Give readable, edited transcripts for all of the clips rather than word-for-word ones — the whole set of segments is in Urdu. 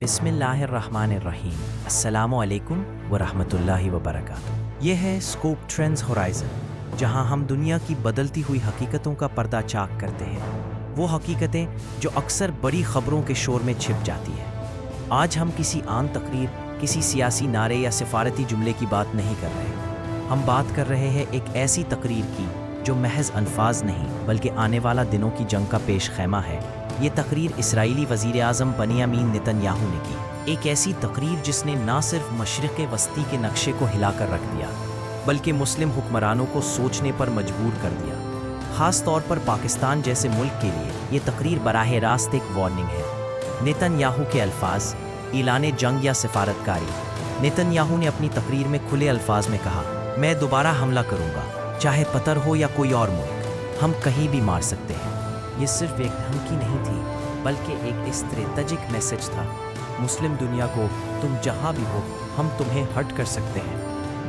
بسم اللہ الرحمن الرحیم۔ السلام علیکم ورحمۃ اللہ وبرکاتہ۔ یہ ہے اسکوپ ٹرینڈز ہورائزن، جہاں ہم دنیا کی بدلتی ہوئی حقیقتوں کا پردہ چاک کرتے ہیں، وہ حقیقتیں جو اکثر بڑی خبروں کے شور میں چھپ جاتی ہیں۔ آج ہم کسی عام تقریر، کسی سیاسی نعرے یا سفارتی جملے کی بات نہیں کر رہے، ہم بات کر رہے ہیں ایک ایسی تقریر کی جو محض الفاظ نہیں بلکہ آنے والا دنوں کی جنگ کا پیش خیمہ ہے۔ یہ تقریر اسرائیلی وزیر اعظم بنیامین نتن یاہو نے کی، ایک ایسی تقریر جس نے نہ صرف مشرق وسطی کے نقشے کو ہلا کر رکھ دیا بلکہ مسلم حکمرانوں کو سوچنے پر مجبور کر دیا۔ خاص طور پر پاکستان جیسے ملک کے لیے یہ تقریر براہ راست ایک وارننگ ہے۔ نتن یاہو کے الفاظ، اعلان جنگ یا سفارتکاری۔ نتن یاہو نے اپنی تقریر میں کھلے الفاظ میں کہا، میں دوبارہ حملہ کروں گا، چاہے قطر ہو یا کوئی اور ملک، ہم کہیں بھی مار سکتے ہیں۔ یہ صرف ایک دھمکی نہیں تھی بلکہ ایک اسٹریٹجک میسج تھا، مسلم دنیا کو، تم جہاں بھی ہو ہم تمہیں ہرٹ کر سکتے ہیں۔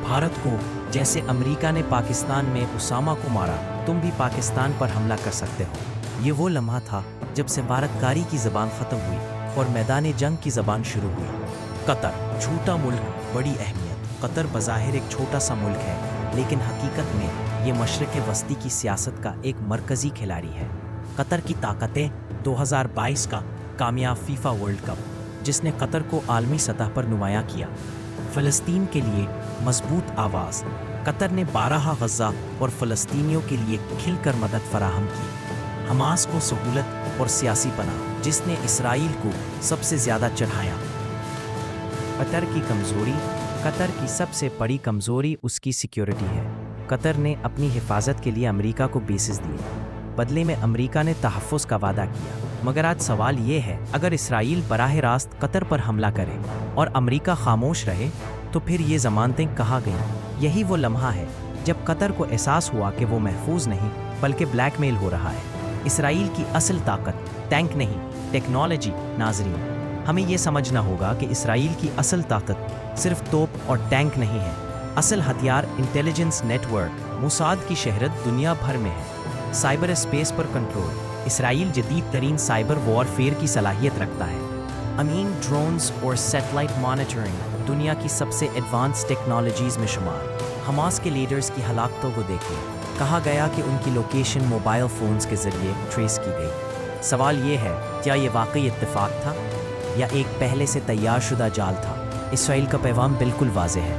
بھارت کو، جیسے امریکہ نے پاکستان میں اسامہ کو مارا، تم بھی پاکستان پر حملہ کر سکتے ہو۔ یہ وہ لمحہ تھا جب سفارتکاری کی زبان ختم ہوئی اور میدان جنگ کی زبان شروع ہوئی۔ قطر، چھوٹا ملک، بڑی اہمیت۔ قطر بظاہر ایک چھوٹا سا ملک ہے لیکن حقیقت میں یہ مشرق وسطی کی سیاست کا ایک مرکزی کھلاڑی ہے۔ قطر کی طاقتیں 2022 کا کامیاب فیفا ورلڈ کپ، جس نے قطر کو عالمی سطح پر نمایاں کیا۔ فلسطین کے لیے مضبوط آواز، قطر نے بارہا غزہ اور فلسطینیوں کے لیے کھل کر مدد فراہم کی۔ حماس کو سہولت اور سیاسی پناہ، جس نے اسرائیل کو سب سے زیادہ چڑھایا۔ قطر کی کمزوری، قطر کی سب سے بڑی کمزوری اس کی سیکیورٹی ہے۔ قطر نے اپنی حفاظت کے لیے امریکہ کو بیسز دیے، بدلے میں امریکہ نے تحفظ کا وعدہ کیا۔ مگر آج سوال یہ ہے، اگر اسرائیل براہ راست قطر پر حملہ کرے اور امریکہ خاموش رہے تو پھر یہ ضمانتیں کہاں گئیں؟ یہی وہ لمحہ ہے جب قطر کو احساس ہوا کہ وہ محفوظ نہیں بلکہ بلیک میل ہو رہا ہے۔ اسرائیل کی اصل طاقت ٹینک نہیں، ٹیکنالوجی۔ ناظرین، ہمیں یہ سمجھنا ہوگا کہ اسرائیل کی اصل طاقت صرف توپ اور ٹینک نہیں ہے، اصل ہتھیار انٹیلیجنس نیٹ ورک۔ موساد کی شہرت دنیا بھر میں ہے۔ سائبر اسپیس پر کنٹرول، اسرائیل جدید ترین سائبر وارفیئر کی صلاحیت رکھتا ہے۔ امین ڈرونز اور سیٹلائٹ مانیٹرنگ دنیا کی سب سے ایڈوانس ٹیکنالوجیز میں شمار۔ حماس کے لیڈرز کی ہلاکتوں کو دیکھیں، کہا گیا کہ ان کی لوکیشن موبائل فونز کے ذریعے ٹریس کی گئی۔ سوال یہ ہے، کیا یہ واقعی اتفاق تھا یا ایک پہلے سے تیار شدہ جال تھا؟ اسرائیل کا پیغام بالکل واضح ہے،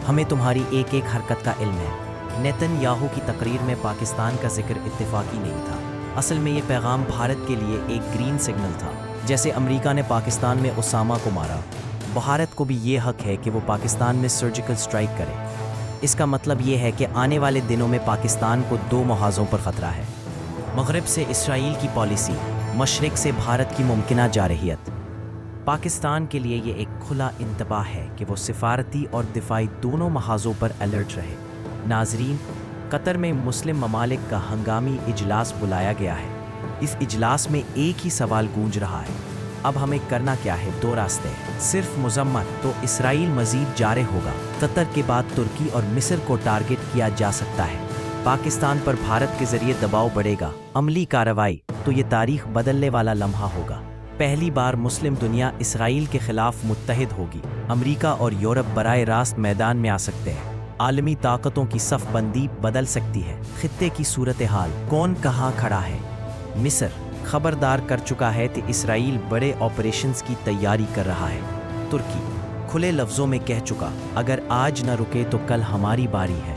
ہمیں تمہاری ایک ایک حرکت کا علم ہے۔ نیتن یاہو کی تقریر میں پاکستان کا ذکر اتفاقی نہیں تھا، اصل میں یہ پیغام بھارت کے لیے ایک گرین سگنل تھا۔ جیسے امریکہ نے پاکستان میں اسامہ کو مارا، بھارت کو بھی یہ حق ہے کہ وہ پاکستان میں سرجیکل سٹرائک کرے۔ اس کا مطلب یہ ہے کہ آنے والے دنوں میں پاکستان کو دو محاذوں پر خطرہ ہے، مغرب سے اسرائیل کی پالیسی، مشرق سے بھارت کی ممکنہ جارحیت۔ پاکستان کے لیے یہ ایک کھلا انتباہ ہے کہ وہ سفارتی اور دفاعی دونوں محاذوں پر الرٹ رہے۔ ناظرین، قطر میں مسلم ممالک کا ہنگامی اجلاس بلایا گیا ہے۔ اس اجلاس میں ایک ہی سوال گونج رہا ہے، اب ہمیں کرنا کیا ہے؟ دو راستے ہیں، صرف مذمت تو اسرائیل مزید جارح ہوگا، قطر کے بعد ترکی اور مصر کو ٹارگٹ کیا جا سکتا ہے، پاکستان پر بھارت کے ذریعے دباؤ بڑھے گا، عملی کارروائی، تو یہ تاریخ بدلنے والا لمحہ ہوگا۔ پہلی بار مسلم دنیا اسرائیل کے خلاف متحد ہوگی، امریکہ اور یورپ براہ راست میدان میں آ سکتے ہیں، عالمی طاقتوں کی صف بندی بدل سکتی ہے۔ خطے کی صورتحال، کون کہاں کھڑا ہے؟ مصر خبردار کر چکا ہے کہ اسرائیل بڑے آپریشنز کی تیاری کر رہا ہے۔ ترکی کھلے لفظوں میں کہہ چکا، اگر آج نہ رکے تو کل ہماری باری ہے۔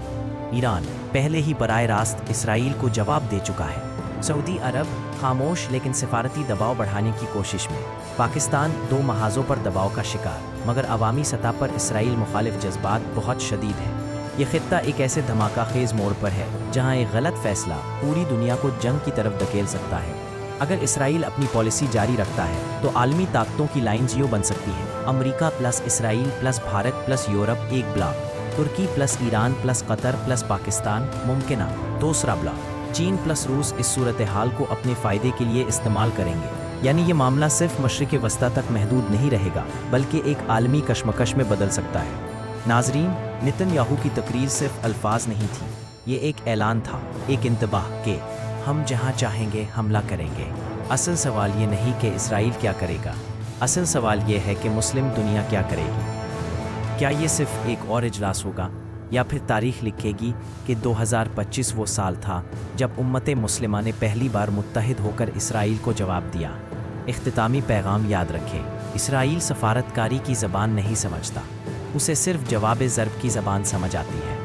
ایران پہلے ہی براہ راست اسرائیل کو جواب دے چکا ہے۔ سعودی عرب خاموش لیکن سفارتی دباؤ بڑھانے کی کوشش میں۔ پاکستان دو محاذوں پر دباؤ کا شکار، مگر عوامی سطح پر اسرائیل مخالف جذبات بہت شدید ہیں۔ یہ خطہ ایک ایسے دھماکہ خیز موڑ پر ہے جہاں ایک غلط فیصلہ پوری دنیا کو جنگ کی طرف دھکیل سکتا ہے۔ اگر اسرائیل اپنی پالیسی جاری رکھتا ہے تو عالمی طاقتوں کی لائنز یوں بن سکتی ہے: امریکہ پلس اسرائیل پلس بھارت پلس یورپ ایک بلاک، ترکی پلس ایران پلس قطر پلس پاکستان ممکنہ دوسرا بلاک، چین پلس روس اس صورتحال کو اپنے فائدے کے لیے استعمال کریں گے۔ یعنی یہ معاملہ صرف مشرق وسطیٰ تک محدود نہیں رہے گا بلکہ ایک عالمی کشمکش میں بدل سکتا ہے۔ ناظرین، نتن یاہو کی تقریر صرف الفاظ نہیں تھی، یہ ایک اعلان تھا، ایک انتباہ کہ ہم جہاں چاہیں گے حملہ کریں گے۔ اصل سوال یہ نہیں کہ اسرائیل کیا کرے گا، اصل سوال یہ ہے کہ مسلم دنیا کیا کرے گی؟ کیا یہ صرف ایک اور اجلاس ہوگا یا پھر تاریخ لکھے گی کہ 2025 وہ سال تھا جب امت مسلمہ نے پہلی بار متحد ہو کر اسرائیل کو جواب دیا؟ اختتامی پیغام یاد رکھیں، اسرائیل سفارتکاری کی زبان نہیں سمجھتا، اسے صرف جواب ضرب کی زبان سمجھ آتی ہے۔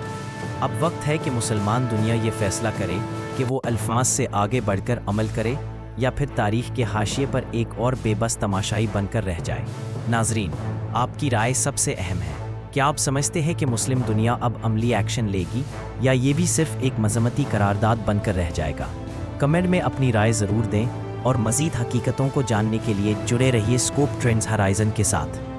اب وقت ہے کہ مسلمان دنیا یہ فیصلہ کرے کہ وہ الفاظ سے آگے بڑھ کر عمل کرے یا پھر تاریخ کے حاشیے پر ایک اور بے بس تماشائی بن کر رہ جائے۔ ناظرین، آپ کی رائے سب سے اہم ہے۔ کیا آپ سمجھتے ہیں کہ مسلم دنیا اب عملی ایکشن لے گی یا یہ بھی صرف ایک مذمتی قرارداد بن کر رہ جائے گا؟ کمنٹ میں اپنی رائے ضرور دیں اور مزید حقیقتوں کو جاننے کے لیے جڑے رہیے اسکوپ ٹرینڈز ہورائزن کے ساتھ۔